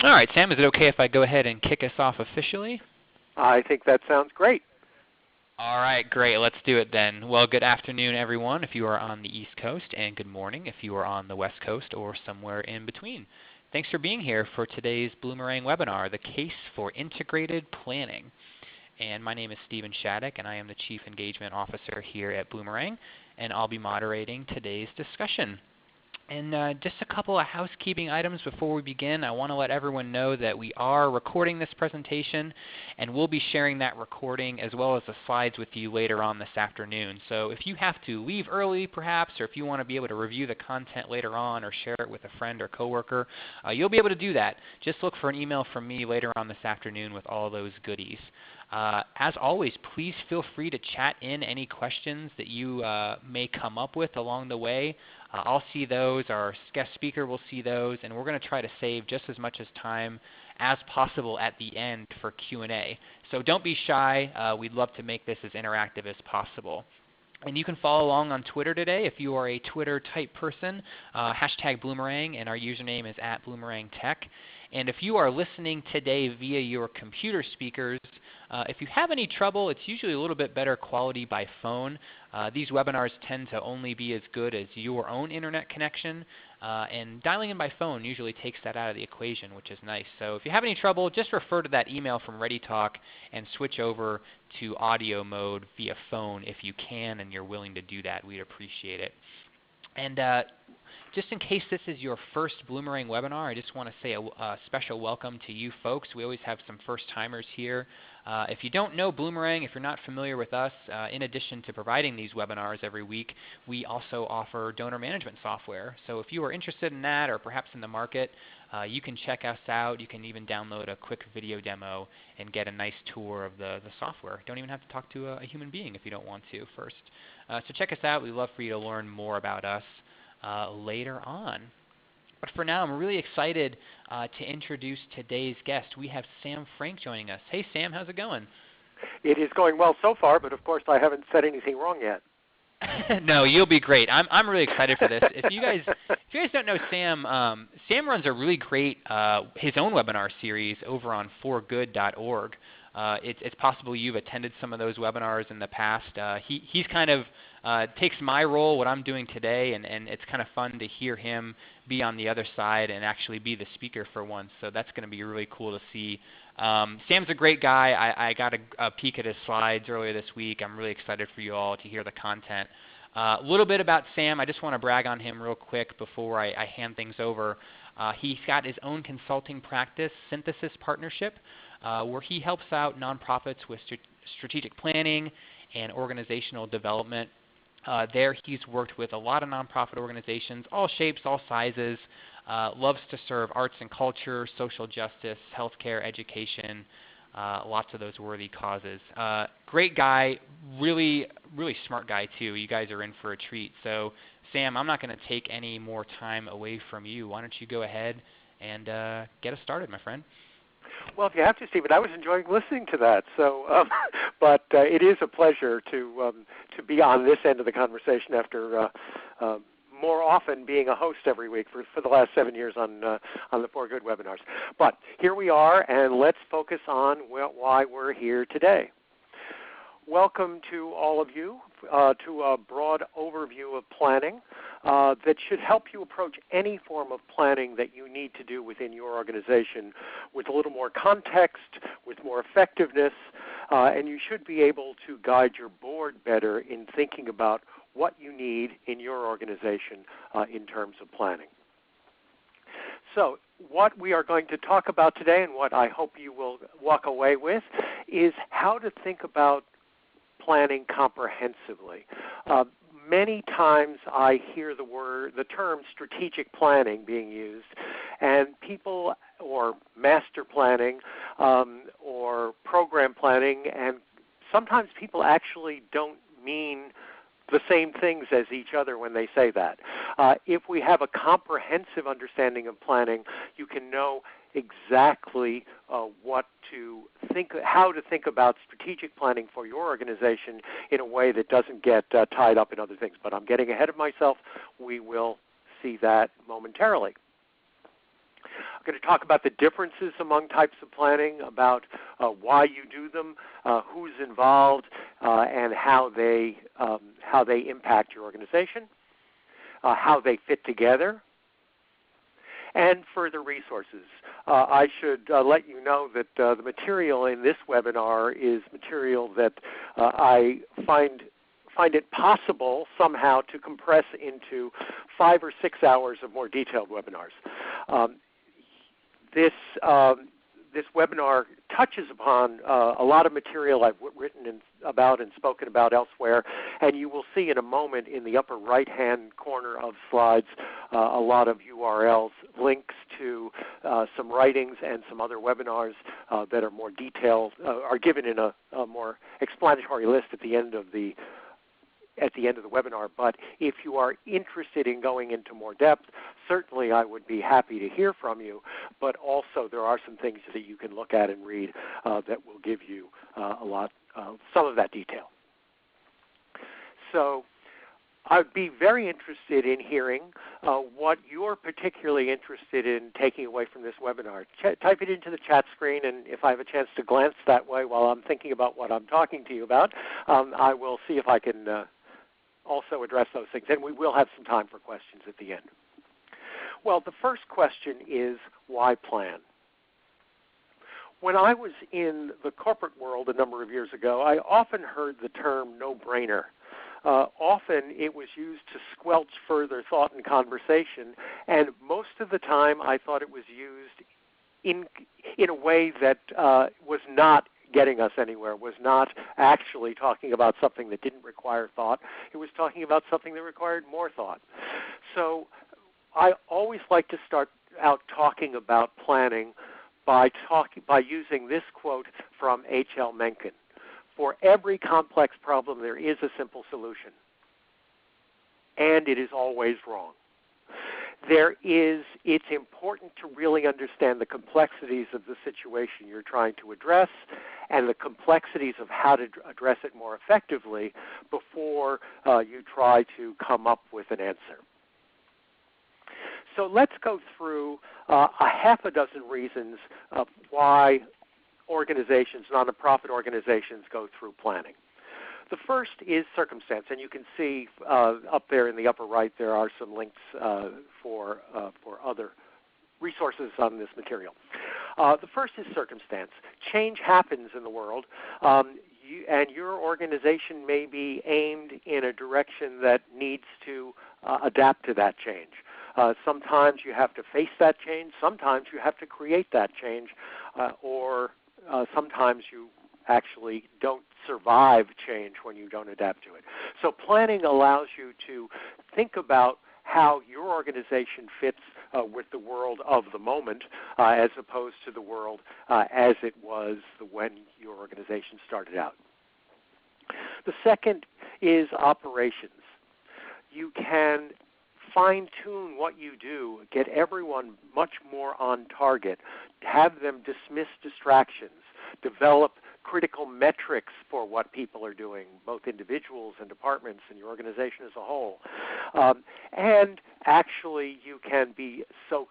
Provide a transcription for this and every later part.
All right, Sam, is it okay if I go ahead and kick us off officially? I think that sounds great. All right, great. Let's do it then. Well, good afternoon, everyone, if you are on the East Coast, and good morning if you are on the West Coast or somewhere in between. Thanks for being here for today's Bloomerang webinar, The Case for Integrated Planning. And my name is Stephen Shattuck, and I am the Chief Engagement Officer here at Bloomerang, and I'll be moderating today's discussion. And just a couple of housekeeping items before we begin. I want to let everyone know that we are recording this presentation, and we'll be sharing that recording as well as the slides with you later on this afternoon. So if you have to leave early perhaps, or if you want to be able to review the content later on or share it with a friend or coworker, you'll be able to do that. Just look for an email from me later on this afternoon with all those goodies. As always, please feel free to chat in any questions that you may come up with along the way. I'll see those, our guest speaker will see those, and we're going to try to save just as much as time as possible at the end for Q&A. So don't be shy. We'd love to make this as interactive as possible. And you can follow along on Twitter today if you are a Twitter type person, hashtag Bloomerang, and our username is @BloomerangTech. And if you are listening today via your computer speakers, if you have any trouble, it's usually a little bit better quality by phone. These webinars tend to only be as good as your own internet connection, and dialing in by phone usually takes that out of the equation, which is nice. So if you have any trouble, just refer to that email from ReadyTalk and switch over to audio mode via phone if you can and you're willing to do that. We'd appreciate it. And just in case this is your first Bloomerang webinar, I just want to say a special welcome to you folks. We always have some first-timers here. If you don't know Bloomerang, if you're not familiar with us, in addition to providing these webinars every week, we also offer donor management software. So if you are interested in that or perhaps in the market, you can check us out. You can even download a quick video demo and get a nice tour of the software. You don't even have to talk to a human being if you don't want to first. So check us out. We'd love for you to learn more about us later on. But for now, I'm really excited to introduce today's guest. We have Sam Frank joining us. Hey, Sam, how's it going? It is going well so far, but of course I haven't said anything wrong yet. No, you'll be great. I'm really excited for this. If you guys don't know Sam, Sam runs a really great his own webinar series over on forgood.org. It's possible you've attended some of those webinars in the past. He's kind of takes my role, what I'm doing today, and it's kind of fun to hear him be on the other side and actually be the speaker for once. So that's going to be really cool to see. Sam's a great guy. I got a peek at his slides earlier this week. I'm really excited for you all to hear the content. A little bit about Sam. I just want to brag on him real quick before I hand things over. He's got his own consulting practice, Synthesis Partnership, where he helps out nonprofits with strategic planning and organizational development. There he's worked with a lot of nonprofit organizations, all shapes, all sizes, loves to serve arts and culture, social justice, healthcare, education, lots of those worthy causes. Great guy, really, really smart guy too. You guys are in for a treat. So Sam, I'm not going to take any more time away from you. Why don't you go ahead and get us started, my friend. Well, if you have to, Stephen, I was enjoying listening to that. So, but it is a pleasure to be on this end of the conversation after more often being a host every week for the last 7 years on the For Good webinars. But here we are, and let's focus on why we're here today. Welcome to all of you to a broad overview of planning that should help you approach any form of planning that you need to do within your organization with a little more context, with more effectiveness, and you should be able to guide your board better in thinking about what you need in your organization in terms of planning. So what we are going to talk about today, and what I hope you will walk away with, is how to think about planning comprehensively. Many times I hear the term strategic planning being used, and people, or master planning, or program planning, and sometimes people actually don't mean the same things as each other when they say that. If we have a comprehensive understanding of planning, you can know exactly how to think about strategic planning for your organization in a way that doesn't get tied up in other things. But I'm getting ahead of myself. We will see that momentarily. going to talk about the differences among types of planning, about why you do them, who's involved, and how they impact your organization, how they fit together, and further resources. I should let you know that the material in this webinar is material that I find it possible somehow to compress into 5 or 6 hours of more detailed webinars. This webinar touches upon a lot of material I've written about and spoken about elsewhere, and you will see in a moment in the upper right-hand corner of slides a lot of URLs, links to some writings and some other webinars that are more detailed, are given in a more explanatory list at the end of the webinar. But if you are interested in going into more depth, certainly I would be happy to hear from you. But also there are some things that you can look at and read that will give you some of that detail. So I'd be very interested in hearing what you're particularly interested in taking away from this webinar. Type it into the chat screen, and if I have a chance to glance that way while I'm thinking about what I'm talking to you about, I will see if I can also address those things, and we will have some time for questions at the end. Well, the first question is, why plan? When I was in the corporate world a number of years ago, I often heard the term no-brainer. Often it was used to squelch further thought and conversation, and most of the time I thought it was used in a way that was not getting us anywhere, was not actually talking about something that didn't require thought. It was talking about something that required more thought. So I always like to start out talking about planning by using this quote from H.L. Mencken. For every complex problem, there is a simple solution, and it is always wrong. It's important to really understand the complexities of the situation you're trying to address and the complexities of how to address it more effectively before you try to come up with an answer. So let's go through a half a dozen reasons of why organizations, non-profit organizations, go through planning. The first is circumstance, and you can see up there in the upper right there are some links for other resources on this material. The first is circumstance. Change happens in the world, and your organization may be aimed in a direction that needs to adapt to that change. Sometimes you have to face that change. Sometimes you have to create that change, or sometimes you actually don't survive change when you don't adapt to it. So planning allows you to think about how your organization fits with the world of the moment as opposed to the world as it was when your organization started out. The second is operations. You can fine-tune what you do, get everyone much more on target, have them dismiss distractions, develop critical metrics for what people are doing, both individuals and departments and your organization as a whole. And actually you can be so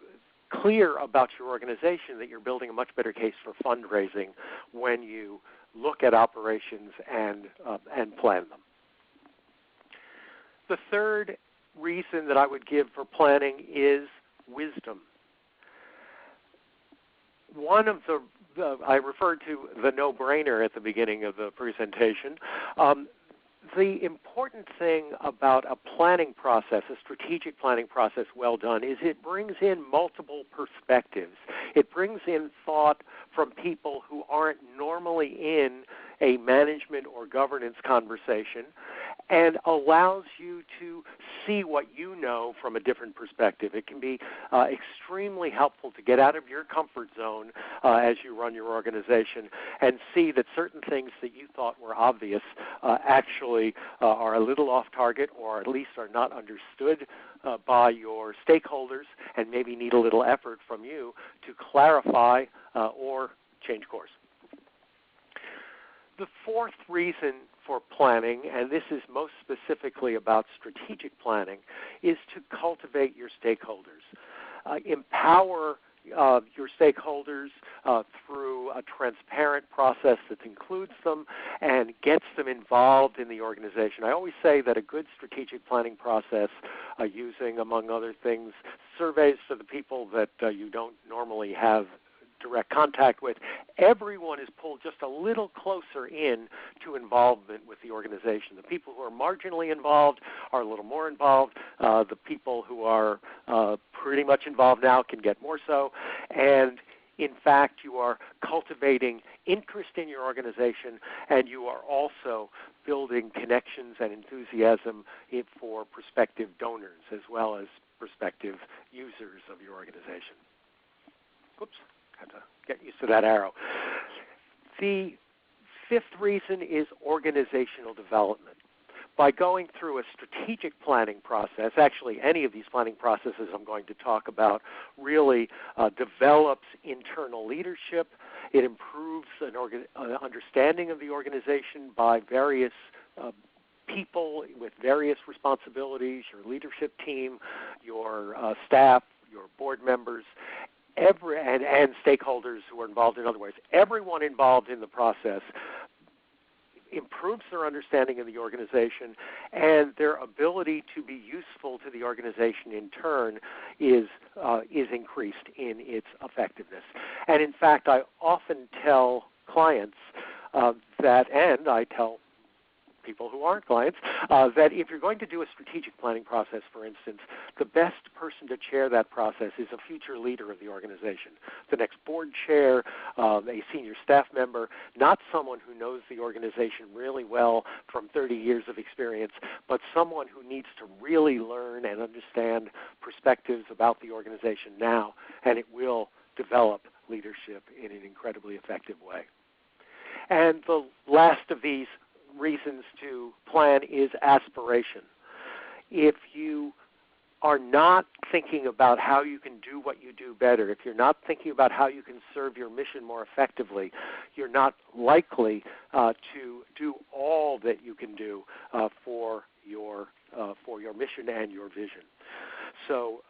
clear about your organization that you're building a much better case for fundraising when you look at operations and plan them. The third reason that I would give for planning is wisdom. One of I referred to the no-brainer at the beginning of the presentation. The important thing about a planning process, a strategic planning process well done, is it brings in multiple perspectives. It brings in thought from people who aren't normally in a management or governance conversation, and allows you to see what you know from a different perspective. It can be extremely helpful to get out of your comfort zone as you run your organization and see that certain things that you thought were obvious actually are a little off target, or at least are not understood by your stakeholders, and maybe need a little effort from you to clarify or change course. The fourth reason for planning, and this is most specifically about strategic planning, is to cultivate your stakeholders. Empower your stakeholders through a transparent process that includes them and gets them involved in the organization. I always say that a good strategic planning process using, among other things, surveys for the people that you don't normally have direct contact with, everyone is pulled just a little closer in to involvement with the organization. The people who are marginally involved are a little more involved. The people who are pretty much involved now can get more so. And in fact, you are cultivating interest in your organization, and you are also building connections and enthusiasm for prospective donors as well as prospective users of your organization. Whoops. Have to get used to that arrow. The fifth reason is organizational development. By going through a strategic planning process, actually any of these planning processes I'm going to talk about really develops internal leadership. It improves an understanding of the organization by various people with various responsibilities, your leadership team, your staff, your board members, and stakeholders who are involved in other ways. Everyone involved in the process improves their understanding of the organization, and their ability to be useful to the organization in turn is increased in its effectiveness. And in fact, I often tell clients that, and I tell people who aren't clients, that if you're going to do a strategic planning process, for instance, the best person to chair that process is a future leader of the organization. The next board chair, a senior staff member, not someone who knows the organization really well from 30 years of experience, but someone who needs to really learn and understand perspectives about the organization now, and it will develop leadership in an incredibly effective way. And the last of these reasons to plan is aspiration. If you are not thinking about how you can do what you do better, if you're not thinking about how you can serve your mission more effectively, you're not likely to do all that you can do for your mission and your vision. So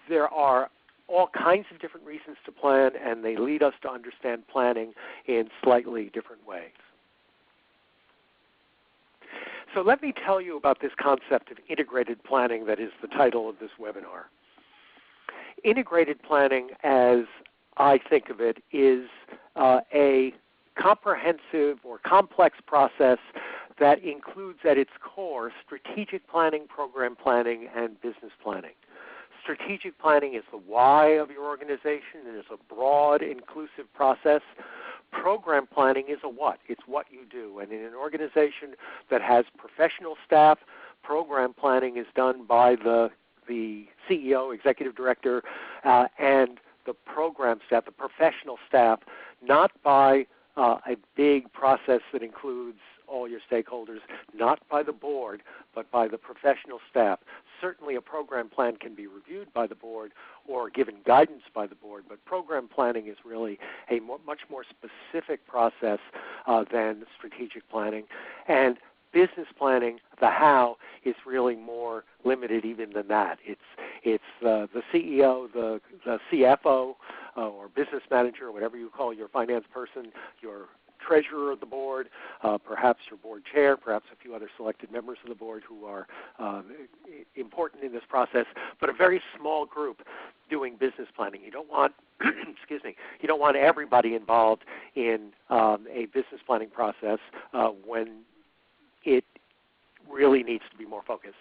there are all kinds of different reasons to plan, and they lead us to understand planning in slightly different ways. So let me tell you about this concept of integrated planning that is the title of this webinar. Integrated planning, as I think of it, is a comprehensive or complex process that includes at its core strategic planning, program planning, and business planning. Strategic planning is the why of your organization. It is a broad, inclusive process. Program planning is a what. It's what you do. And in an organization that has professional staff, program planning is done by the CEO, executive director, and the program staff, the professional staff, not by a big process that includes all your stakeholders, not by the board, but by the professional staff. Certainly a program plan can be reviewed by the board or given guidance by the board, but program planning is really a much more specific process than strategic planning. And business planning, the how, is really more limited even than that. It's the CEO, the CFO, or business manager, whatever you call your finance person, your treasurer of the board, perhaps your board chair, perhaps a few other selected members of the board who are important in this process, but a very small group doing business planning. You don't want, excuse me, you don't want everybody involved in a business planning process when it really needs to be more focused.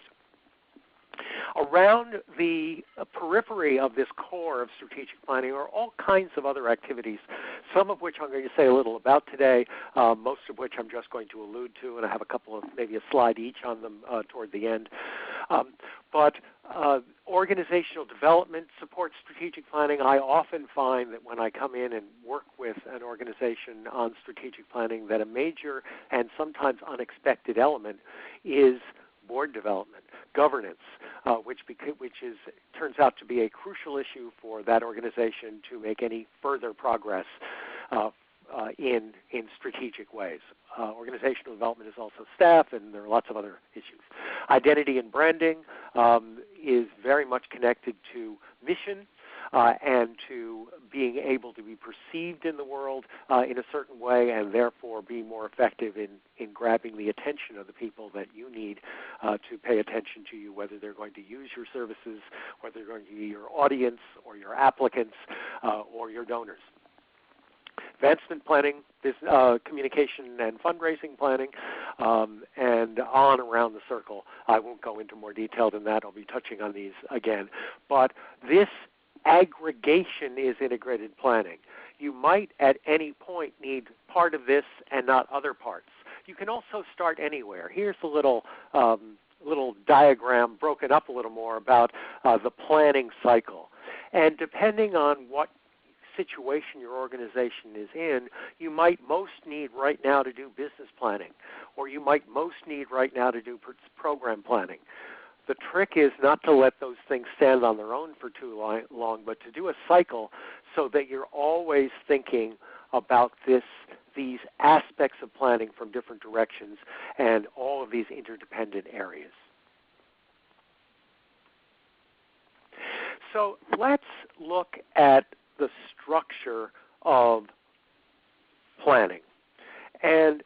Around the periphery of this core of strategic planning are all kinds of other activities, some of which I'm going to say a little about today, most of which I'm just going to allude to, and I have a couple of, maybe a slide each on them toward the end. But organizational development supports strategic planning. I often find that when I come in and work with an organization on strategic planning that a major and sometimes unexpected element is board development, governance, which turns out to be a crucial issue for that organization to make any further progress in strategic ways. Organizational development is also staff, and there are lots of other issues. Identity and branding is very much connected to mission and to being able to be perceived in the world in a certain way, and therefore be more effective in grabbing the attention of the people that you need to pay attention to you, whether they're going to use your services, whether they're going to be your audience or your applicants or your donors. Advancement planning, communication and fundraising planning, and on around the circle. I won't go into more detail than that. I'll be touching on these again. But this aggregation is integrated planning. You might at any point need part of this and not other parts. You can also start anywhere. Here's a little diagram broken up a little more about the planning cycle. And depending on what situation your organization is in, you might most need right now to do business planning, or you might most need right now to do program planning. The trick is not to let those things stand on their own for too long, but to do a cycle so that you're always thinking about these aspects of planning from different directions and all of these interdependent areas. So let's look at the structure of planning. And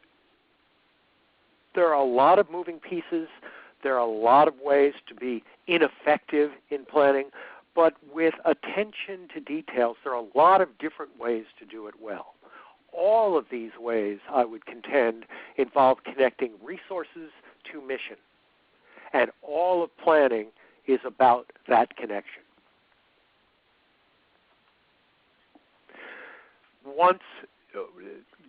there are a lot of moving pieces. There are a lot of ways to be ineffective in planning, but with attention to details, there are a lot of different ways to do it well. All of these ways, I would contend, involve connecting resources to mission. And all of planning is about that connection. Once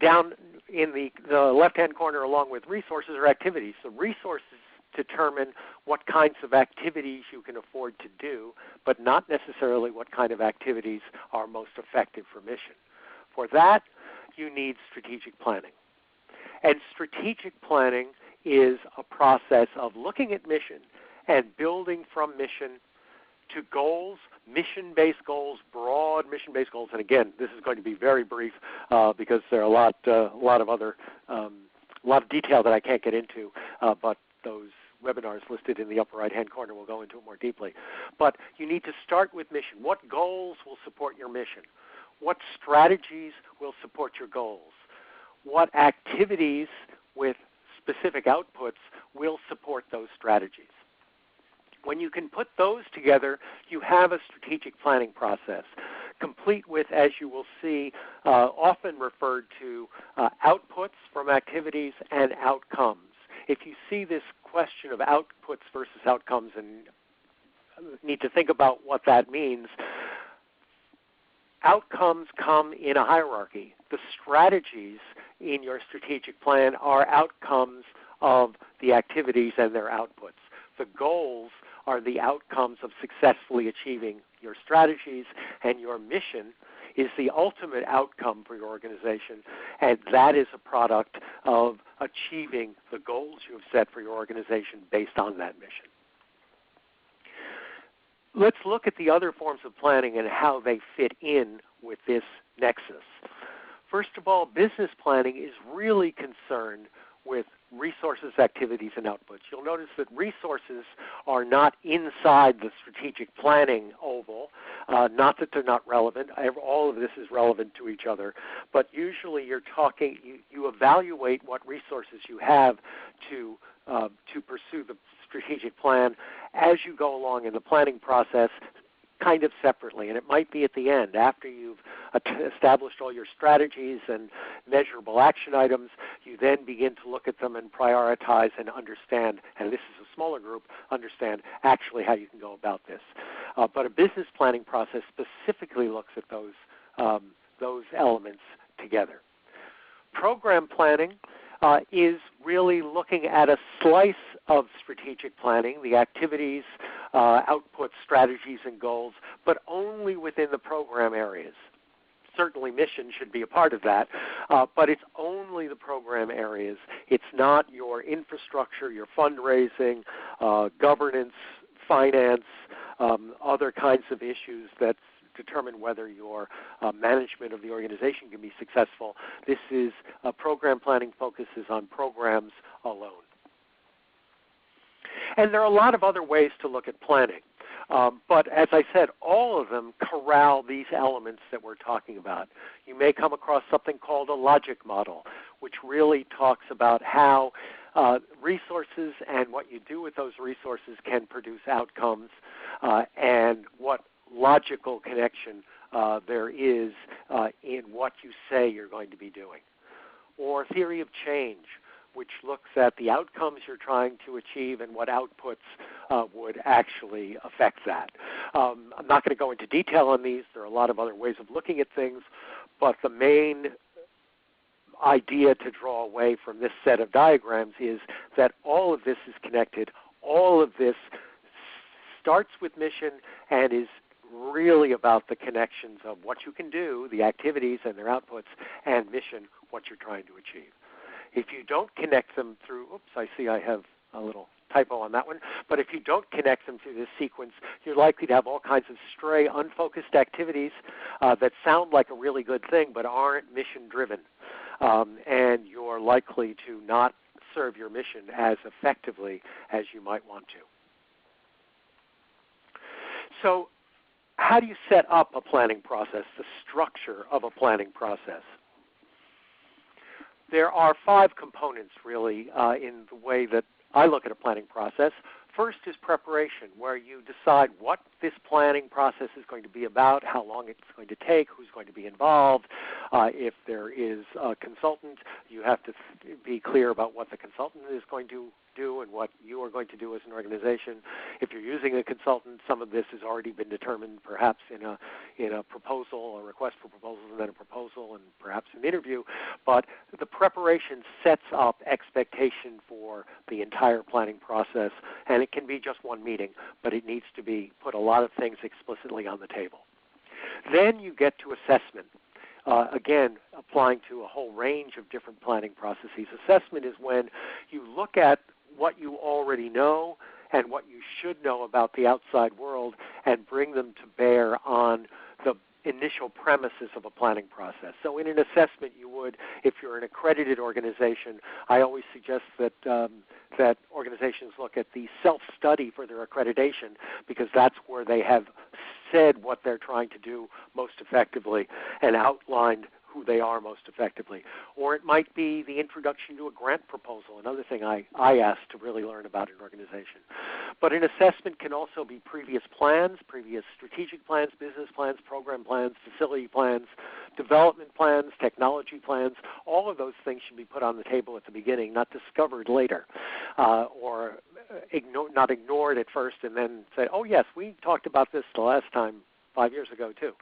down in the left-hand corner along with resources are activities. The resources determine what kinds of activities you can afford to do, but not necessarily what kind of activities are most effective for mission. For that, you need strategic planning. And strategic planning is a process of looking at mission and building from mission to goals, mission-based goals, broad mission-based goals. And again, this is going to be very brief because there are a lot of detail that I can't get into, but those webinars listed in the upper right-hand corner will go into it more deeply. But you need to start with mission. What goals will support your mission? What strategies will support your goals? What activities with specific outputs will support those strategies? When you can put those together, you have a strategic planning process, complete with, as you will see, often referred to outputs from activities and outcomes. If you see this question of outputs versus outcomes and need to think about what that means, outcomes come in a hierarchy. The strategies in your strategic plan are outcomes of the activities and their outputs. The goals are the outcomes of successfully achieving your strategies, and your mission is the ultimate outcome for your organization, and that is a product of achieving the goals you have set for your organization based on that mission. Let's look at the other forms of planning and how they fit in with this nexus. First of all, business planning is really concerned with resources, activities, and outputs. You'll notice that resources are not inside the strategic planning oval, not that they're not relevant. All of this is relevant to each other, but usually you're talking, you evaluate what resources you have to pursue the strategic plan as you go along in the planning process, kind of separately, and it might be at the end after you've established all your strategies and measurable action items. You then begin to look at them and prioritize and understand, and this is a smaller group, understand actually how you can go about this. But a business planning process specifically looks at those elements together. Program planning is really looking at a slice of strategic planning, the activities, outputs, strategies, and goals, but only within the program areas. Certainly mission should be a part of that, but it's only the program areas. It's not your infrastructure, your fundraising, governance, finance, other kinds of issues that determine whether your management of the organization can be successful. This is program planning focuses on programs alone. And there are a lot of other ways to look at planning. But as I said, all of them corral these elements that we're talking about. You may come across something called a logic model, which really talks about how resources and what you do with those resources can produce outcomes, and what logical connection there is in what you say you're going to be doing. Or theory of change, which looks at the outcomes you're trying to achieve and what outputs would actually affect that. I'm not going to go into detail on these. There are a lot of other ways of looking at things, but the main idea to draw away from this set of diagrams is that all of this is connected. All of this starts with mission and is really about the connections of what you can do, the activities and their outputs, and mission, what you're trying to achieve. If you don't connect them through, oops, I see I have a little typo on that one, but if you don't connect them through this sequence, you're likely to have all kinds of stray, unfocused activities that sound like a really good thing but aren't mission-driven. And you're likely to not serve your mission as effectively as you might want to. So how do you set up a planning process, the structure of a planning process? There are 5 components, really, in the way that I look at a planning process. First is preparation, where you decide what this planning process is going to be about, how long it's going to take, who's going to be involved. If there is a consultant, you have to be clear about what the consultant is going to do and what you are going to do as an organization. If you're using a consultant, some of this has already been determined, perhaps in a proposal, a request for proposals, and then a proposal, and perhaps an interview. But the preparation sets up expectation for the entire planning process, and it can be just one meeting, but it needs to be put a lot of things explicitly on the table. Then you get to assessment. Again, applying to a whole range of different planning processes. Assessment is when you look at what you already know and what you should know about the outside world and bring them to bear on the initial premises of a planning process. So in an assessment, you would, if you're an accredited organization, I always suggest that that organizations look at the self-study for their accreditation, because that's where they have said what they're trying to do most effectively and outlined who they are most effectively. Or it might be the introduction to a grant proposal, another thing I ask to really learn about an organization. But an assessment can also be previous plans, previous strategic plans, business plans, program plans, facility plans, development plans, technology plans. All of those things should be put on the table at the beginning, not discovered later, or not ignored at first and then say, oh yes, we talked about this the last time 5 years ago too.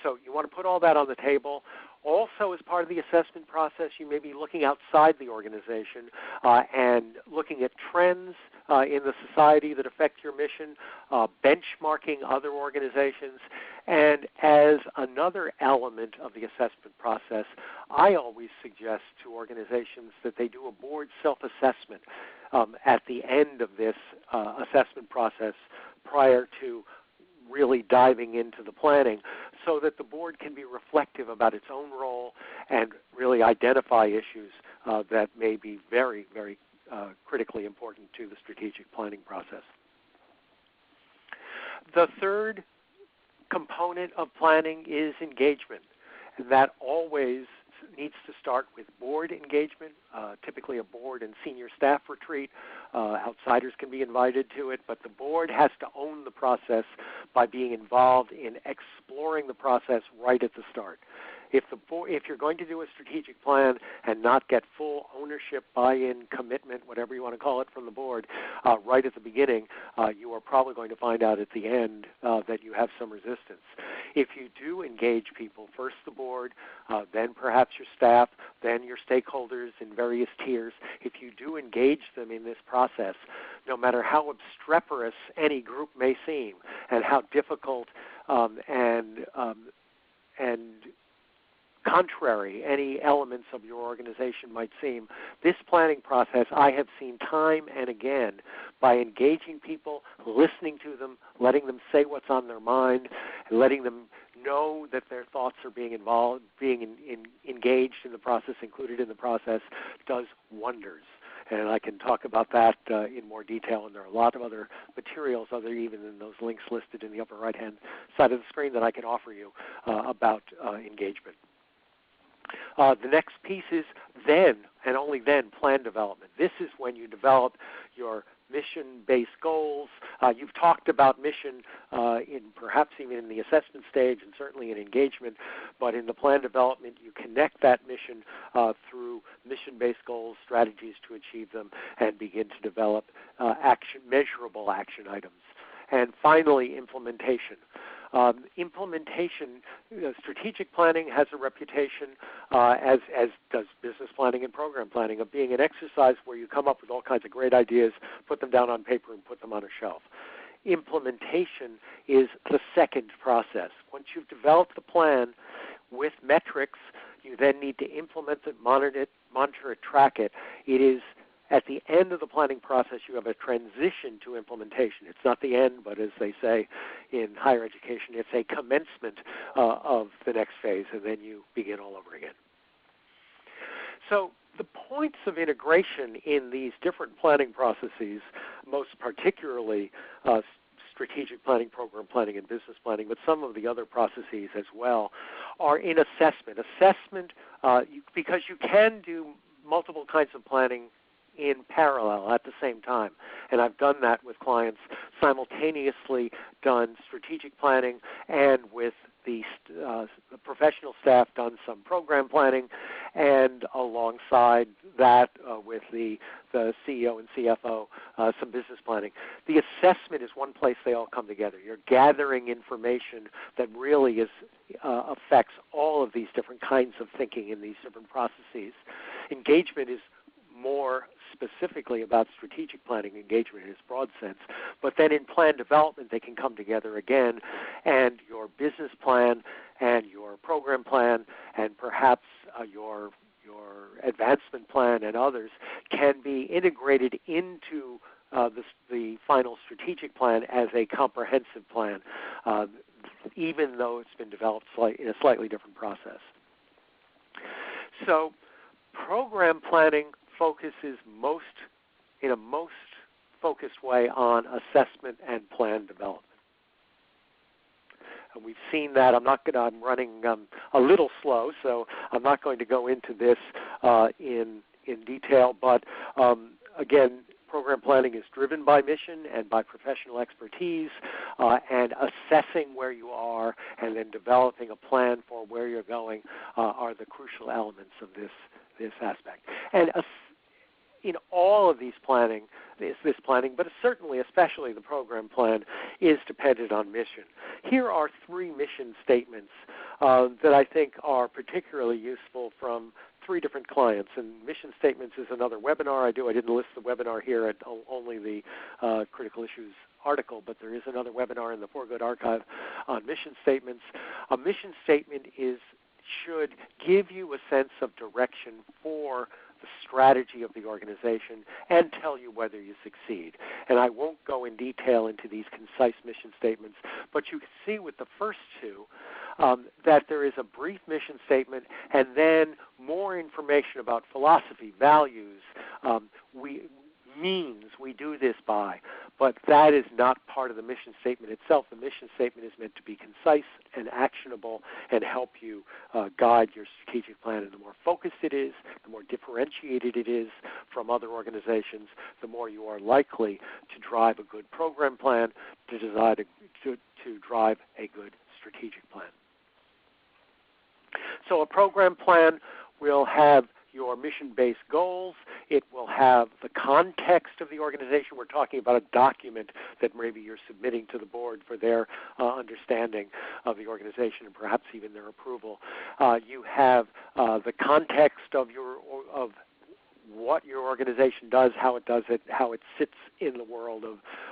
So you want to put all that on the table. Also, as part of the assessment process, you may be looking outside the organization and looking at trends in the society that affect your mission, benchmarking other organizations. And as another element of the assessment process, I always suggest to organizations that they do a board self-assessment at the end of this assessment process prior to really diving into the planning, so that the board can be reflective about its own role and really identify issues that may be very, very critically important to the strategic planning process. The third component of planning is engagement, and that always needs to start with board engagement, typically a board and senior staff retreat. Outsiders can be invited to it, but the board has to own the process by being involved in exploring the process right at the start. If you're going to do a strategic plan and not get full ownership, buy-in, commitment, whatever you want to call it, from the board right at the beginning, you are probably going to find out at the end that you have some resistance. If you do engage people, first the board, then perhaps your staff, then your stakeholders in various tiers, if you do engage them in this process, no matter how obstreperous any group may seem and how difficult and contrary any elements of your organization might seem, this planning process I have seen time and again, by engaging people, listening to them, letting them say what's on their mind, and letting them know that their thoughts are being involved, being engaged in the process, included in the process, does wonders. And I can talk about that in more detail, and there are a lot of other materials other even than those links listed in the upper right-hand side of the screen that I can offer you about engagement. The next piece is then, and only then, plan development. This is when you develop your mission-based goals. You've talked about mission in perhaps even in the assessment stage and certainly in engagement, but in the plan development you connect that mission through mission-based goals, strategies to achieve them, and begin to develop measurable action items. And finally, implementation. Strategic planning has a reputation, as does business planning and program planning, of being an exercise where you come up with all kinds of great ideas, put them down on paper, and put them on a shelf. Implementation is the second process. Once you've developed the plan with metrics, you then need to implement it, monitor it, track it. It is at the end of the planning process, you have a transition to implementation. It's not the end, but as they say in higher education, it's a commencement of the next phase, and then you begin all over again. So the points of integration in these different planning processes, most particularly strategic planning, program planning, and business planning, but some of the other processes as well, are in assessment. Assessment, because you can do multiple kinds of planning in parallel at the same time. And I've done that with clients, simultaneously done strategic planning, and with the professional staff done some program planning, and alongside that with the CEO and CFO, some business planning. The assessment is one place they all come together. You're gathering information that really affects all of these different kinds of thinking in these different processes. Engagement is more specifically about strategic planning, engagement in its broad sense. But then in plan development, they can come together again, and your business plan and your program plan and perhaps your advancement plan and others can be integrated into the final strategic plan as a comprehensive plan, even though it's been developed in a slightly different process. So program planning focuses in a most focused way on assessment and plan development. And we've seen that. I'm running a little slow, so I'm not going to go into this in detail. But again, program planning is driven by mission and by professional expertise, and assessing where you are and then developing a plan for where you're going are the crucial elements of this aspect. And in all of this planning, but certainly, especially the program plan, is dependent on mission. Here are 3 mission statements that I think are particularly useful from 3 different clients. And mission statements is another webinar I do. I didn't list the webinar here at only the Critical Issues article, but there is another webinar in the For Good archive on mission statements. A mission statement should give you a sense of direction for the strategy of the organization and tell you whether you succeed. And I won't go in detail into these concise mission statements, but you can see with the first 2 that there is a brief mission statement and then more information about philosophy, values, means we do this by. But that is not part of the mission statement itself. The mission statement is meant to be concise and actionable and help you guide your strategic plan. And the more focused it is, the more differentiated it is from other organizations, the more you are likely to drive a good program plan, to drive a good strategic plan. So a program plan will have your mission-based goals. It will have the context of the organization. We're talking about a document that maybe you're submitting to the board for their understanding of the organization and perhaps even their approval. You have the context of what your organization does, how it does it, how it sits in the world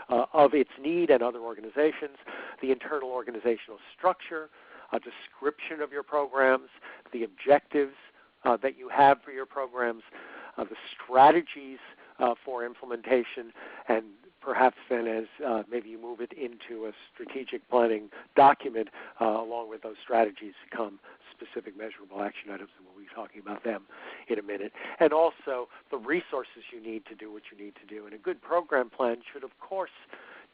of its need and other organizations, the internal organizational structure, a description of your programs, the objectives that you have for your programs, the strategies for implementation, and perhaps then as maybe you move it into a strategic planning document, along with those strategies come specific measurable action items, and we'll be talking about them in a minute. And also the resources you need to do what you need to do. And a good program plan should, of course,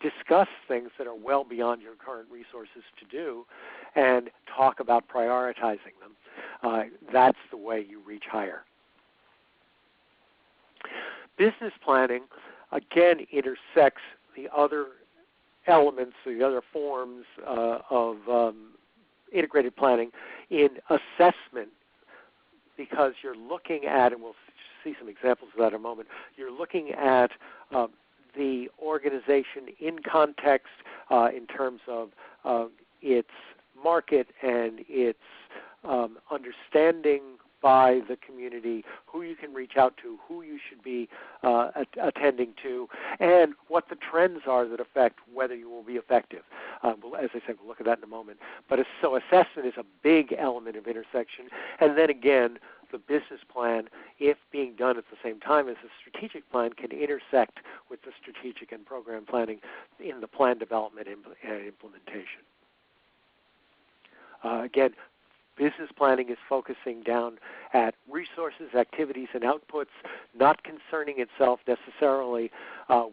discuss things that are well beyond your current resources to do and talk about prioritizing them. That's the way you reach higher. Business planning, again, intersects the other elements, the other forms of integrated planning in assessment, because you're looking at, and we'll see some examples of that in a moment, you're looking at the organization in context in terms of its market and its understanding by the community, who you can reach out to, who you should be attending to, and what the trends are that affect whether you will be effective. As I said, we'll look at that in a moment. But so assessment is a big element of intersection. And then again, the business plan, if being done at the same time as the strategic plan, can intersect with the strategic and program planning in the plan development and implementation. Again, business planning is focusing down at resources, activities, and outputs, not concerning itself necessarily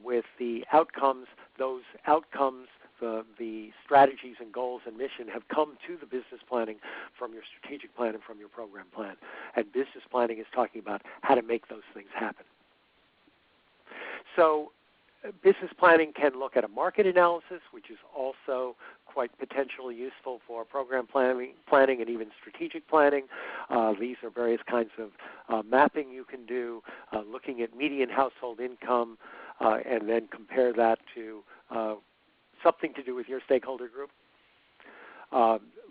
with the outcomes. Those outcomes, the strategies and goals and mission have come to the business planning from your strategic plan and from your program plan. And business planning is talking about how to make those things happen. So business planning can look at a market analysis, which is also quite potentially useful for program planning and even strategic planning. These are various kinds of mapping you can do, looking at median household income, and then compare that to something to do with your stakeholder group.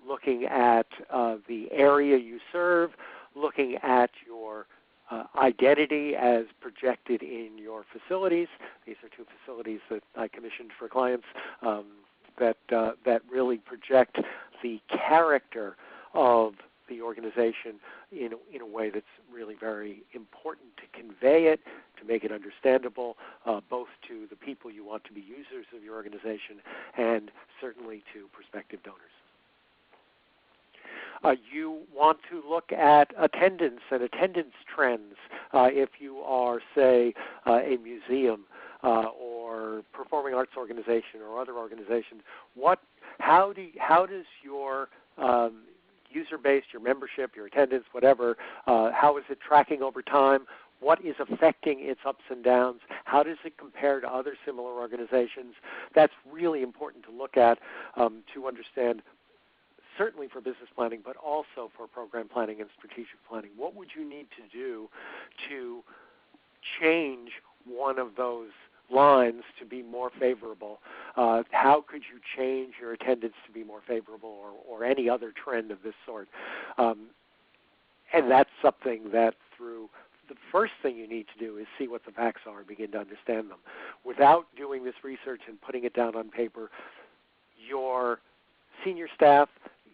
Looking at the area you serve, looking at your identity as projected in your facilities. These are two facilities that I commissioned for clients that really project the character of the organization in a way that's really very important to convey it, to make it understandable, both to the people you want to be users of your organization and certainly to prospective donors. You want to look at attendance and attendance trends. If you are, say, a museum or performing arts organization or other organizations, how does your user base, your membership, your attendance, whatever, how is it tracking over time? What is affecting its ups and downs? How does it compare to other similar organizations? That's really important to look at to understand, certainly for business planning, but also for program planning and strategic planning. What would you need to do to change one of those lines to be more favorable? How could you change your attendance to be more favorable, or any other trend of this sort? And that's something that through the first thing you need to do is see what the facts are and begin to understand them. Without doing this research and putting it down on paper, your senior staff,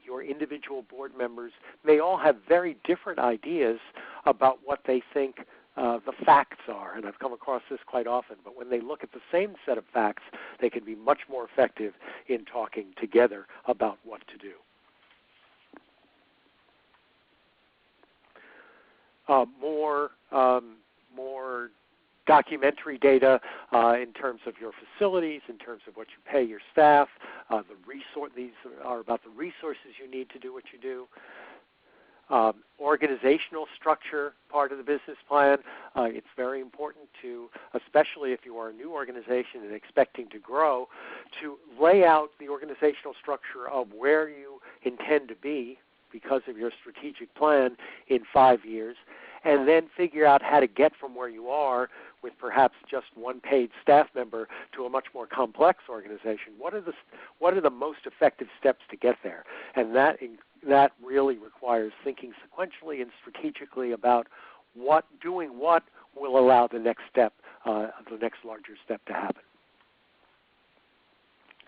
your individual board members may all have very different ideas about what they think the facts are, and I've come across this quite often, but when they look at the same set of facts, they can be much more effective in talking together about what to do. More documentary data in terms of your facilities, in terms of what you pay your staff. These are about the resources you need to do what you do. Organizational structure, part of the business plan. It's very important to, especially if you are a new organization and expecting to grow, to lay out the organizational structure of where you intend to be because of your strategic plan in 5 years, and then figure out how to get from where you are with perhaps just one paid staff member to a much more complex organization. What are the most effective steps to get there? And that really requires thinking sequentially and strategically about what will allow the next step, the next larger step to happen.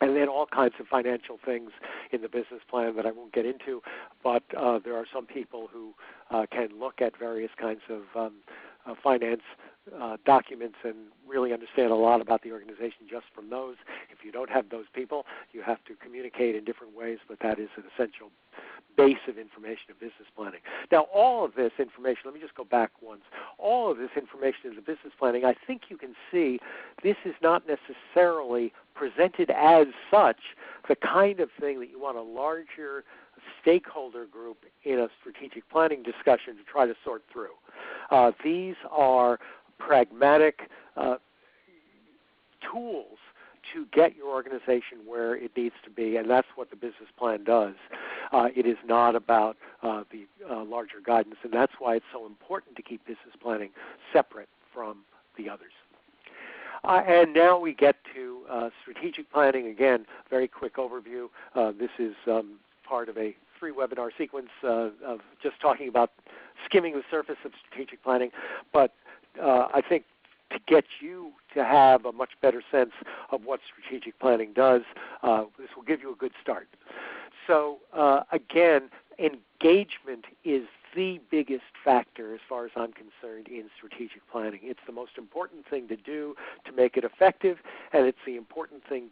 And then all kinds of financial things in the business plan that I won't get into, but there are some people who can look at various kinds of finance documents and really understand a lot about the organization just from those. If you don't have those people, you have to communicate in different ways, but that is an essential base of information of business planning. Now, all of this information, let me just go back once. All of this information in the business planning, I think you can see this is not necessarily presented as such the kind of thing that you want a larger stakeholder group in a strategic planning discussion to try to sort through. These are pragmatic tools to get your organization where it needs to be, and that's what the business plan does. It is not about the larger guidance, and that's why it's so important to keep business planning separate from the others. And now we get to strategic planning. Again, very quick overview. This is part of a 3-webinar sequence of just talking about skimming the surface of strategic planning, but I think to get you to have a much better sense of what strategic planning does, this will give you a good start. So again, engagement is the biggest factor as far as I'm concerned in strategic planning. It's the most important thing to do to make it effective, and it's the important thing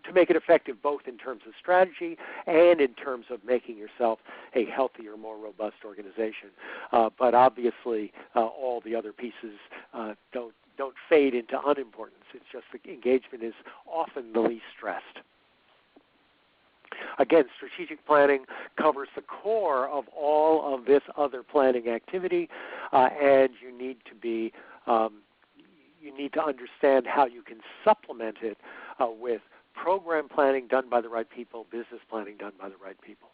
to make it effective both in terms of strategy and in terms of making yourself a healthier, more robust organization. But obviously, all the other pieces don't fade into unimportance. It's just that engagement is often the least stressed. Again, strategic planning covers the core of all of this other planning activity, and you need to understand how you can supplement it with program planning done by the right people, business planning done by the right people.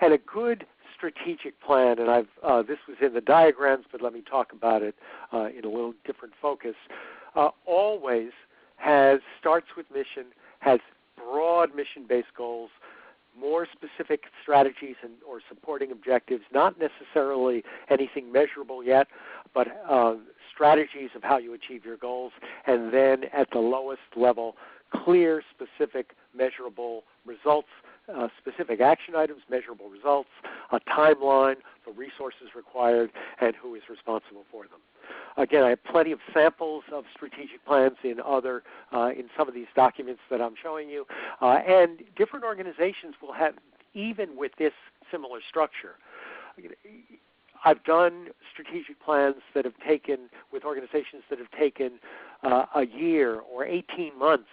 And a good strategic plan, and this was in the diagrams, but let me talk about it in a little different focus, always starts with mission, has broad mission-based goals, more specific strategies or supporting objectives, not necessarily anything measurable yet, but strategies of how you achieve your goals, and then at the lowest level, clear, specific, measurable results, specific action items, measurable results, a timeline, the resources required, and who is responsible for them. Again, I have plenty of samples of strategic plans in some of these documents that I'm showing you, and different organizations will have, even with this similar structure. I've done strategic plans that have taken, with organizations that have taken a year or 18 months,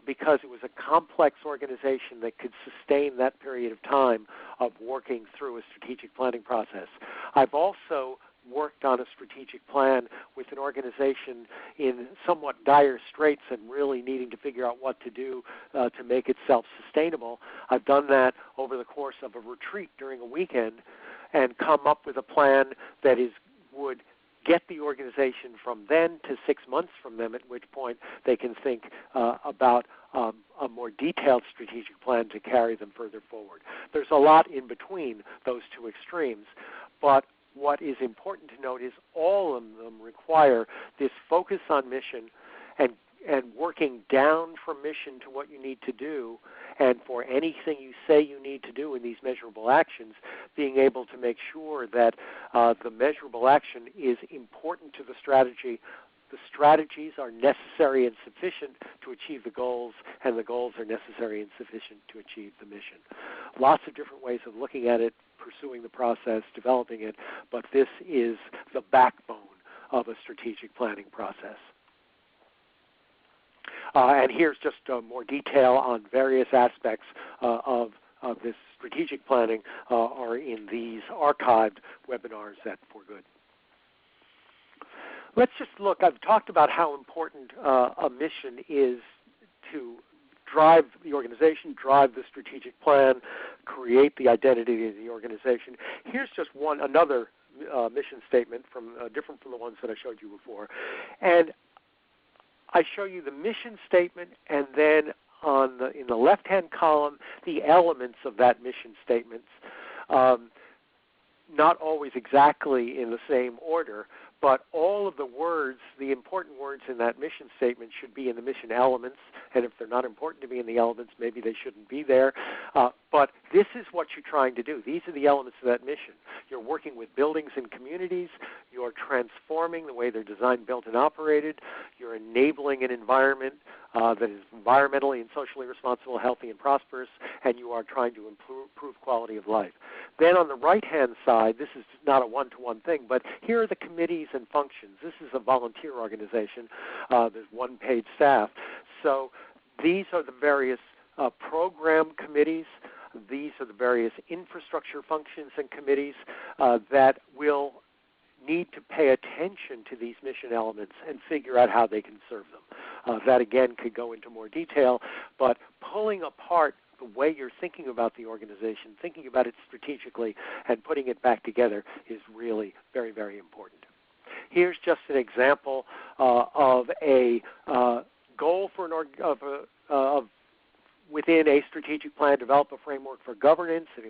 because it was a complex organization that could sustain that period of time of working through a strategic planning process. I've also worked on a strategic plan with an organization in somewhat dire straits and really needing to figure out what to do to make it self-sustainable. I've done that over the course of a retreat during a weekend and come up with a plan that would get the organization from then to 6 months from them, at which point they can think about a more detailed strategic plan to carry them further forward. There's a lot in between those two extremes, but what is important to note is all of them require this focus on mission and working down from mission to what you need to do, and for anything you say you need to do in these measurable actions, being able to make sure that the measurable action is important to the strategy. The strategies are necessary and sufficient to achieve the goals, and the goals are necessary and sufficient to achieve the mission. Lots of different ways of looking at it, pursuing the process, developing it, but this is the backbone of a strategic planning process. And here's just more detail on various aspects of this strategic planning are in these archived webinars at For Good. Let's just look. I've talked about how important a mission is to drive the organization, drive the strategic plan, create the identity of the organization. Here's just another mission statement different from the ones that I showed you before. And I show you the mission statement, and then in the left-hand column, the elements of that mission statement, not always exactly in the same order, but all of the words, the important words in that mission statement should be in the mission elements, and if they're not important to be in the elements, maybe they shouldn't be there. But this this is what you're trying to do. These are the elements of that mission. You're working with buildings and communities. You're transforming the way they're designed, built, and operated. You're enabling an environment that is environmentally and socially responsible, healthy, and prosperous, and you are trying to improve quality of life. Then on the right-hand side, this is not a one-to-one thing, but here are the committees and functions. This is a volunteer organization. There's one-paid staff. So these are the various program committees. These are the various infrastructure functions and committees that will need to pay attention to these mission elements and figure out how they can serve them. That, again, could go into more detail, but pulling apart the way you're thinking about the organization, thinking about it strategically, and putting it back together is really very, very important. Here's just an example of a goal for within a strategic plan, develop a framework for governance in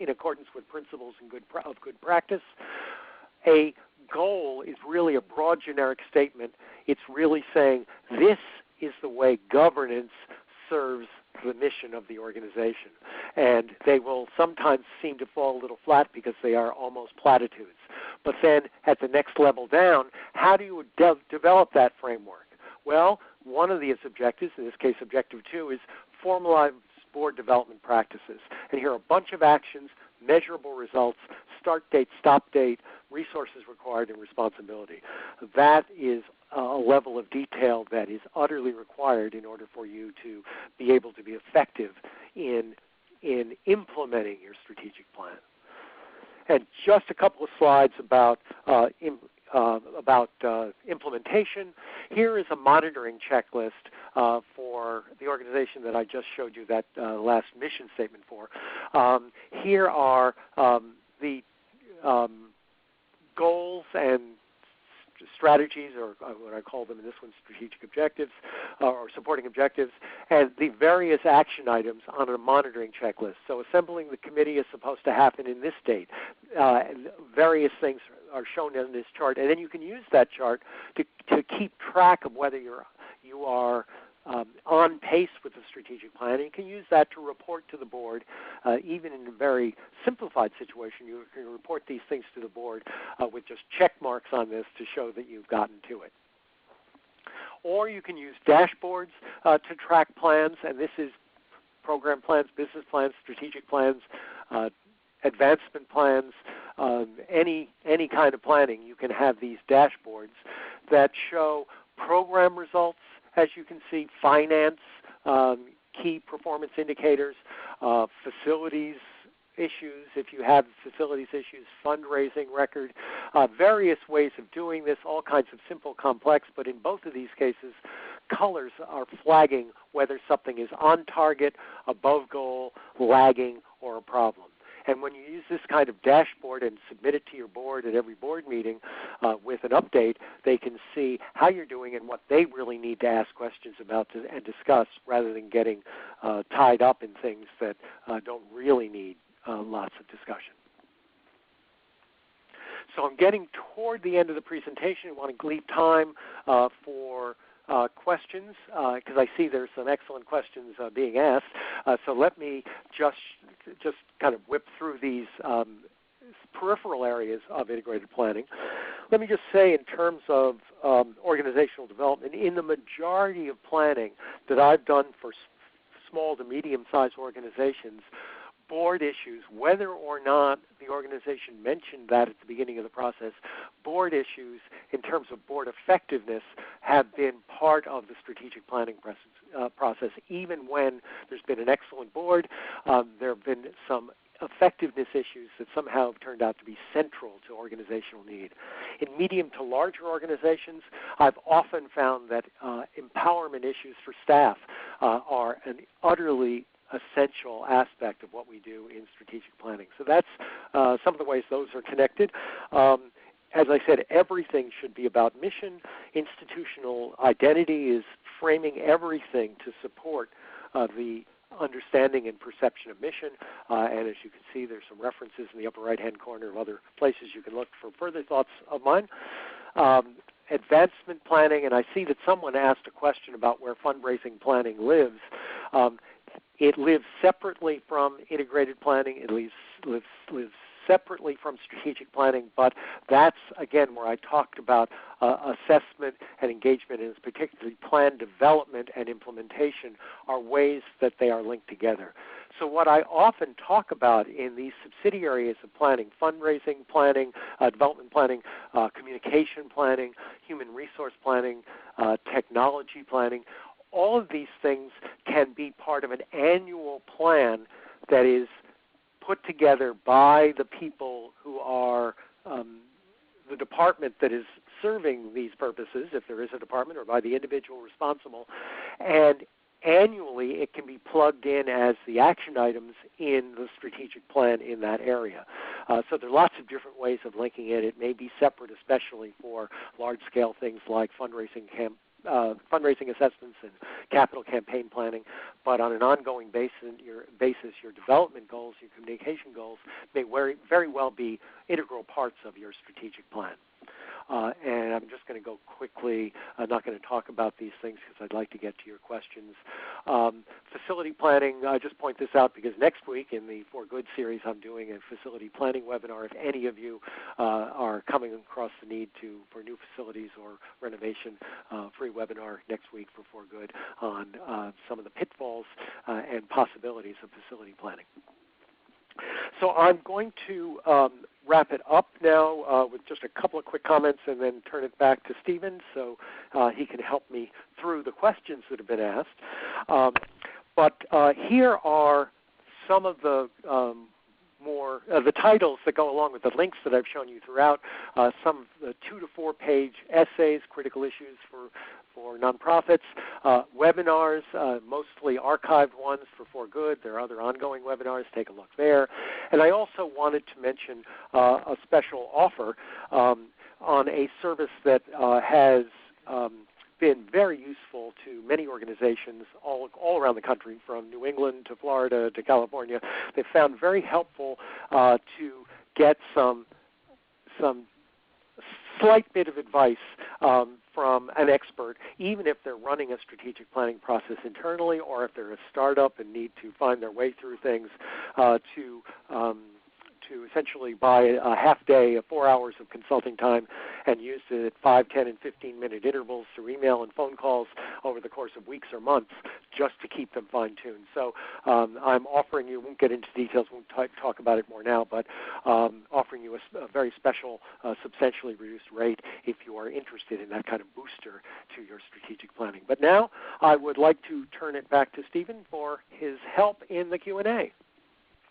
accordance with principles of good practice. A goal is really a broad generic statement. It's really saying this is the way governance serves the mission of the organization. And they will sometimes seem to fall a little flat because they are almost platitudes. But then at the next level down, how do you develop that framework? Well, one of these objectives, in this case objective 2, is formalize board development practices. And here are a bunch of actions, measurable results, start date, stop date, resources required, and responsibility. That is a level of detail that is utterly required in order for you to be able to be effective in implementing your strategic plan. And just a couple of slides about implementation. Here is a monitoring checklist for the organization that I just showed you that last mission statement for. Here are the goals and strategies, or what I call them in this one, strategic objectives, or supporting objectives, and the various action items on a monitoring checklist. So assembling the committee is supposed to happen in this date. Various things are shown in this chart, and then you can use that chart to keep track of whether you are on pace with the strategic plan. And you can use that to report to the board. Even in a very simplified situation, you can report these things to the board with just check marks on this to show that you've gotten to it. Or you can use dashboards to track plans, and this is program plans, business plans, strategic plans, advancement plans, any kind of planning. You can have these dashboards that show program results, as you can see, finance, key performance indicators, facilities issues, if you have facilities issues, fundraising record, various ways of doing this, all kinds of simple, complex, but in both of these cases, colors are flagging whether something is on target, above goal, lagging, or a problem. And when you use this kind of dashboard and submit it to your board at every board meeting with an update, they can see how you're doing and what they really need to ask questions about and discuss, rather than getting tied up in things that don't really need lots of discussion. So I'm getting toward the end of the presentation. I want to leave time for questions, because I see there's some excellent questions being asked. So let me just kind of whip through these peripheral areas of integrated planning. Let me just say, in terms of organizational development, in the majority of planning that I've done for small to medium-sized organizations, board issues, whether or not the organization mentioned that at the beginning of the process, board issues in terms of board effectiveness have been part of the strategic planning process. Even when there's been an excellent board, there have been some effectiveness issues that somehow have turned out to be central to organizational need. In medium to larger organizations, I've often found that empowerment issues for staff are an utterly essential aspect of what we do in strategic planning. So that's some of the ways those are connected. As I said, everything should be about mission. Institutional identity is framing everything to support the understanding and perception of mission. And as you can see, there's some references in the upper right-hand corner of other places you can look for further thoughts of mine. Advancement planning, and I see that someone asked a question about where fundraising planning lives. It lives separately from integrated planning. It lives separately from strategic planning, but that's, again, where I talked about assessment and engagement, and particularly plan development and implementation are ways that they are linked together. So what I often talk about in these subsidiary areas of planning, fundraising planning, development planning, communication planning, human resource planning, technology planning, all of these things can be part of an annual plan that is put together by the people who are the department that is serving these purposes, if there is a department, or by the individual responsible. And annually it can be plugged in as the action items in the strategic plan in that area. So there are lots of different ways of linking it. It may be separate, especially for large-scale things like fundraising assessments and capital campaign planning, but on an ongoing basis, your development goals, your communication goals may very well be integral parts of your strategic plan. And I'm just going to go quickly. I'm not going to talk about these things because I'd like to get to your questions. Facility planning, I just point this out because next week in the For Good series I'm doing a facility planning webinar. If any of you are coming across the need for new facilities or renovation, free webinar next week for Good on some of the pitfalls and possibilities of facility planning. So I'm going to wrap it up now with just a couple of quick comments and then turn it back to Stephen so he can help me through the questions that have been asked. But here are some of the the titles that go along with the links that I've shown you throughout, some of the 2 to 4 page essays, critical issues for nonprofits, webinars, mostly archived ones for Good. There are other ongoing webinars. Take a look there. And I also wanted to mention a special offer on a service that has been very useful to many organizations all around the country, from New England to Florida to California. They found very helpful to get some slight bit of advice from an expert, even if they're running a strategic planning process internally, or if they're a startup and need to find their way through things, to essentially buy a half day of 4 hours of consulting time and use it at 5, 10, and 15-minute intervals through email and phone calls over the course of weeks or months just to keep them fine-tuned. So I'm offering you, won't get into details, won't talk about it more now, but offering you a very special, substantially reduced rate if you are interested in that kind of booster to your strategic planning. But now I would like to turn it back to Stephen for his help in the Q&A.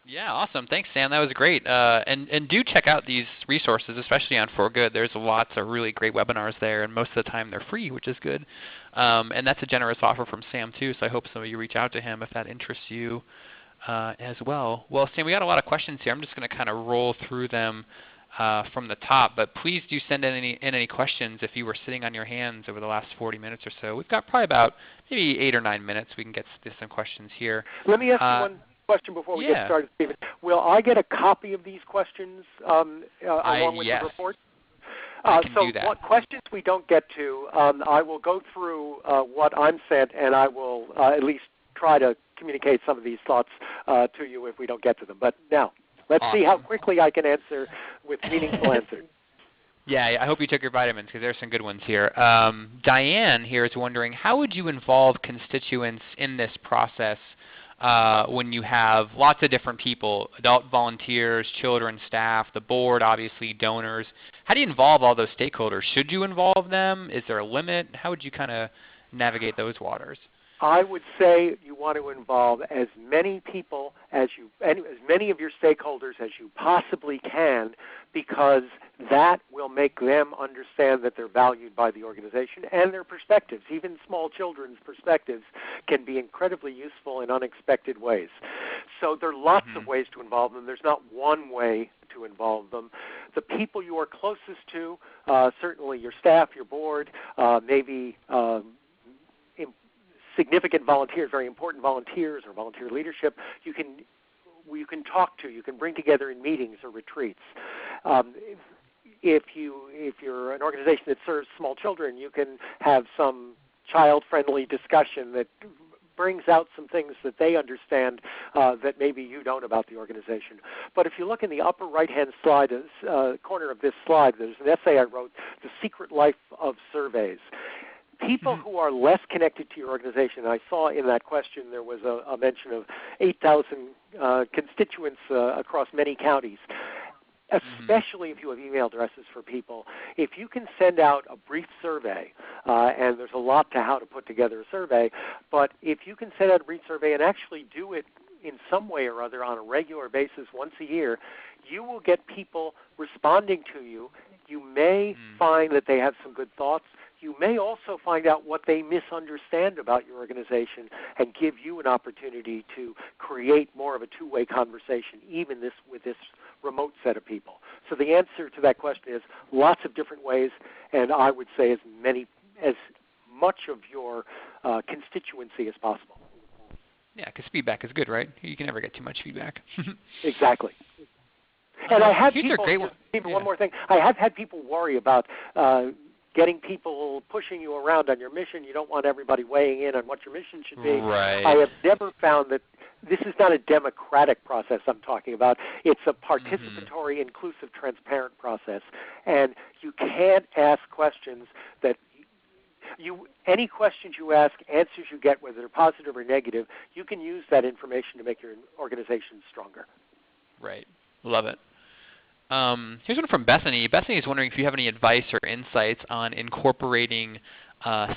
Yeah, awesome. Thanks, Sam. That was great. And do check out these resources, especially on For Good. There's lots of really great webinars there, and most of the time they're free, which is good. And that's a generous offer from Sam, too, so I hope some of you reach out to him if that interests you as well. Well, Sam, we got a lot of questions here. I'm just going to kind of roll through them from the top, but please do send in any questions if you were sitting on your hands over the last 40 minutes or so. We've got probably about maybe 8 or 9 minutes. We can get to some questions here. Let me ask you one question before we get started, Stephen. Will I get a copy of these questions along with the report? So what questions we don't get to, I will go through what I'm sent, and I will at least try to communicate some of these thoughts to you if we don't get to them. But now, let's see how quickly I can answer with meaningful answers. Yeah, I hope you took your vitamins because there's some good ones here. Diane here is wondering, how would you involve constituents in this process when you have lots of different people, adult volunteers, children, staff, the board, obviously, donors? How do you involve all those stakeholders? Should you involve them? Is there a limit? How would you kind of navigate those waters? I would say you want to involve as many people as many of your stakeholders as you possibly can, because that will make them understand that they're valued by the organization and their perspectives. Even small children's perspectives can be incredibly useful in unexpected ways. So there are lots of ways to involve them. There's not one way to involve them. The people you are closest to, certainly your staff, your board, maybe significant volunteers, very important volunteers or volunteer leadership, you can talk to, you can bring together in meetings or retreats. If you're an organization that serves small children, you can have some child-friendly discussion that brings out some things that they understand that maybe you don't about the organization. But if you look in the upper right-hand slide, corner of this slide, there's an essay I wrote, The Secret Life of Surveys. People who are less connected to your organization, I saw in that question there was a mention of 8,000 constituents across many counties. Especially if you have email addresses for people, if you can send out a brief survey, and there's a lot to how to put together a survey, but if you can send out a brief survey and actually do it in some way or other on a regular basis once a year, you will get people responding to you. You may find that they have some good thoughts. You may also find out what they misunderstand about your organization and give you an opportunity to create more of a two-way conversation, even with this remote set of people. So the answer to that question is lots of different ways, and I would say as much of your constituency as possible. Yeah, because feedback is good, right? You can never get too much feedback. Exactly. And I have Here's people, a great one. even one more thing, I have had people worry about getting people pushing you around on your mission. You don't want everybody weighing in on what your mission should be. Right. I have never found that this is not a democratic process I'm talking about. It's a participatory, inclusive, transparent process. And you can't ask questions that any questions you ask, answers you get, whether they're positive or negative, you can use that information to make your organization stronger. Right. Love it. Here's one from Bethany. Bethany is wondering if you have any advice or insights on incorporating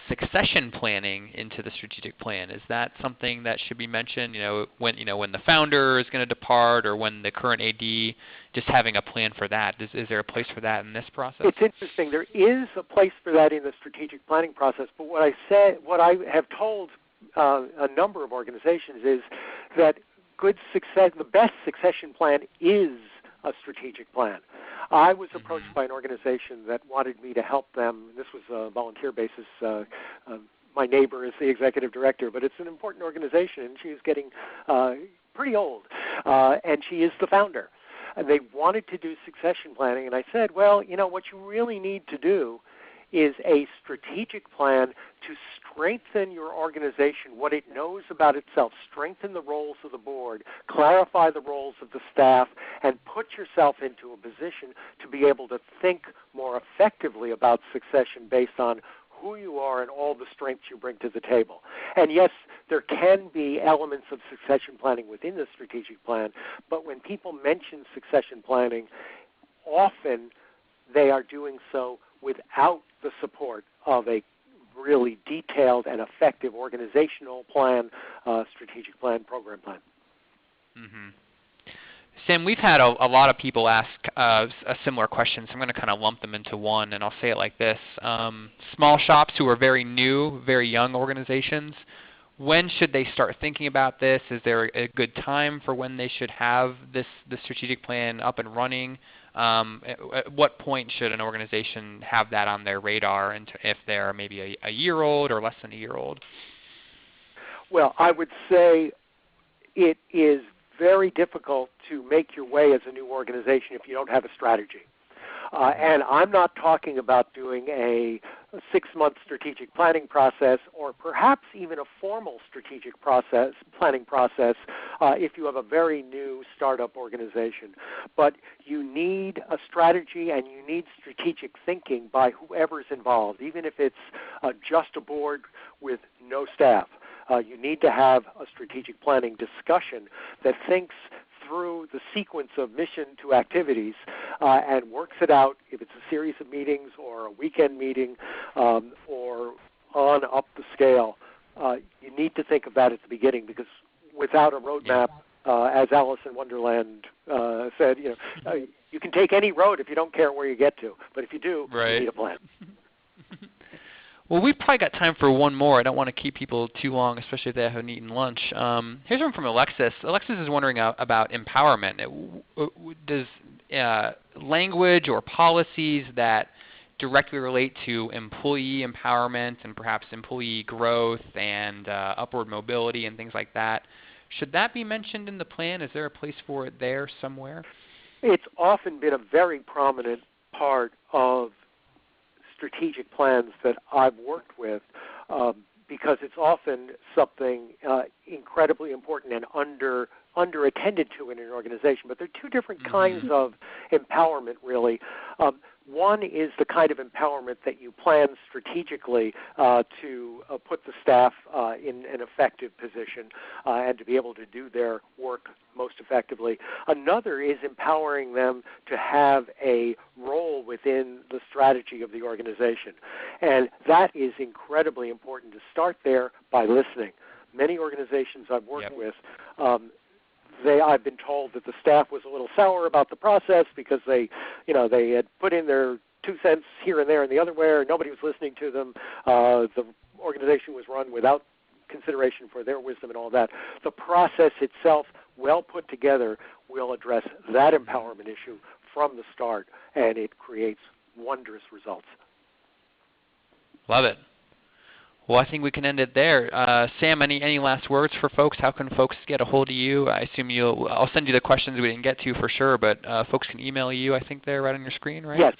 succession planning into the strategic plan. Is that something that should be mentioned? When the founder is going to depart, or when the current AD, just having a plan for that. Is there a place for that in this process? It's interesting. There is a place for that in the strategic planning process. But what I have told a number of organizations is that the best succession plan is a strategic plan. I was approached by an organization that wanted me to help them. This was a volunteer basis. My neighbor is the executive director, but it's an important organization, and she is getting pretty old, and she is the founder. And they wanted to do succession planning, and I said, well, what you really need to do is a strategic plan to strengthen your organization, what it knows about itself, strengthen the roles of the board, clarify the roles of the staff, and put yourself into a position to be able to think more effectively about succession based on who you are and all the strengths you bring to the table. And yes, there can be elements of succession planning within the strategic plan, but when people mention succession planning, often they are doing so without the support of a really detailed and effective organizational plan, strategic plan, program plan. Sam, we've had a lot of people ask a similar question, so I'm going to kind of lump them into one, and I'll say it like this. Small shops who are very new, very young organizations, when should they start thinking about this? Is there a good time for when they should have the strategic plan up and running? At what point should an organization have that on their radar, and if they're maybe a year old or less than a year old? Well, I would say it is very difficult to make your way as a new organization if you don't have a strategy. And I'm not talking about doing a 6-month strategic planning process, or perhaps even a formal strategic planning process if you have a very new startup organization. But you need a strategy, and you need strategic thinking by whoever's involved, even if it's just a board with no staff. You need to have a strategic planning discussion that thinks through the sequence of mission to activities and works it out, if it's a series of meetings or a weekend meeting or on up the scale. You need to think of that at the beginning, because without a roadmap, as Alice in Wonderland said, you can take any road if you don't care where you get to, but if you do, you need a plan. Well, we've probably got time for one more. I don't want to keep people too long, especially if they haven't eaten lunch. Here's one from Alexis. Alexis is wondering about empowerment. Does language or policies that directly relate to employee empowerment and perhaps employee growth and upward mobility and things like that, should that be mentioned in the plan? Is there a place for it there somewhere? It's often been a very prominent part of strategic plans that I've worked with, because it's often something incredibly important and under attended to in an organization. But there are two different kinds of empowerment, really. One is the kind of empowerment that you plan strategically to put the staff in an effective position and to be able to do their work most effectively. Another is empowering them to have a role within the strategy of the organization. And that is incredibly important to start there by listening. Many organizations I've worked with, I've been told that the staff was a little sour about the process because they had put in their 2 cents here and there and the other way, nobody was listening to them. The organization was run without consideration for their wisdom and all that. The process itself, well put together, will address that empowerment issue from the start, and it creates wondrous results. Love it. Well, I think we can end it there. Sam, any last words for folks? How can folks get a hold of you? I assume I'll send you the questions we didn't get to for sure, but folks can email you, I think they're right on your screen, right? Yes,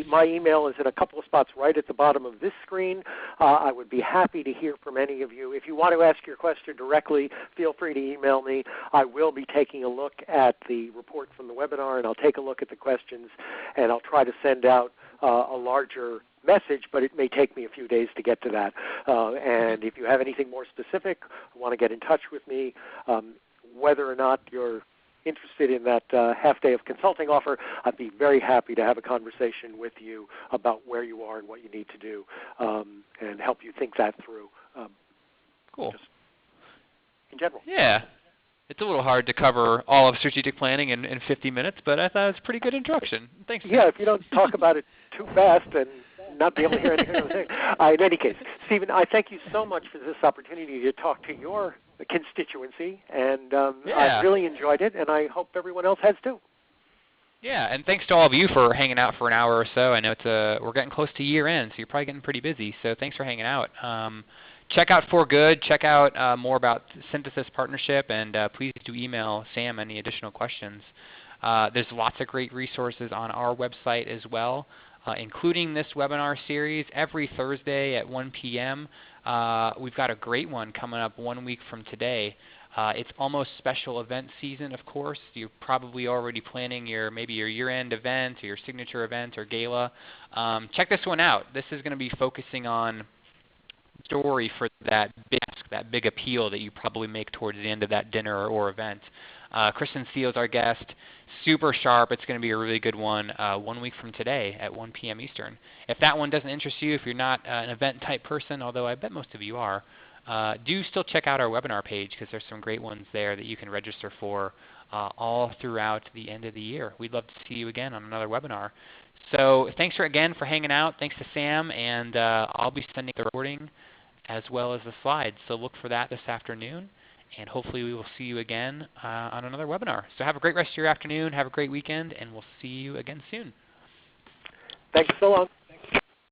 my email is in a couple of spots right at the bottom of this screen. I would be happy to hear from any of you. If you want to ask your question directly, feel free to email me. I will be taking a look at the report from the webinar, and I'll take a look at the questions, and I'll try to send out a larger message, but it may take me a few days to get to that. And if you have anything more specific, want to get in touch with me, whether or not you're interested in that half-day of consulting offer, I'd be very happy to have a conversation with you about where you are and what you need to do and help you think that through. Cool. Just in general. Yeah. It's a little hard to cover all of strategic planning in 50 minutes, but I thought it was a pretty good introduction. Thanks. Yeah, if you don't talk about it too fast and not be able to hear anything I'm saying. In any case, Stephen, I thank you so much for this opportunity to talk to your constituency, and I really enjoyed it, and I hope everyone else has too. Yeah, and thanks to all of you for hanging out for an hour or so. I know we're getting close to year end, so you're probably getting pretty busy, so thanks for hanging out. Check out For Good. Check out more about Synthesis Partnership, and please do email Sam any additional questions. There's lots of great resources on our website as well, including this webinar series every Thursday at 1 p.m. We've got a great one coming up 1 week from today. It's almost special event season, of course. You're probably already planning maybe your year-end event or your signature event or gala. Check this one out. This is going to be focusing on story for that big appeal that you probably make towards the end of that dinner or event. Kristen Steele's our guest. Super sharp. It's going to be a really good one 1 week from today at 1 p.m. Eastern. If that one doesn't interest you, if you're not an event type person, although I bet most of you are, do still check out our webinar page because there's some great ones there that you can register for all throughout the end of the year. We'd love to see you again on another webinar. So thanks again for hanging out. Thanks to Sam, and I'll be sending the recording as well as the slides. So look for that this afternoon, and hopefully we will see you again on another webinar. So have a great rest of your afternoon, have a great weekend, and we'll see you again soon. Thanks so long.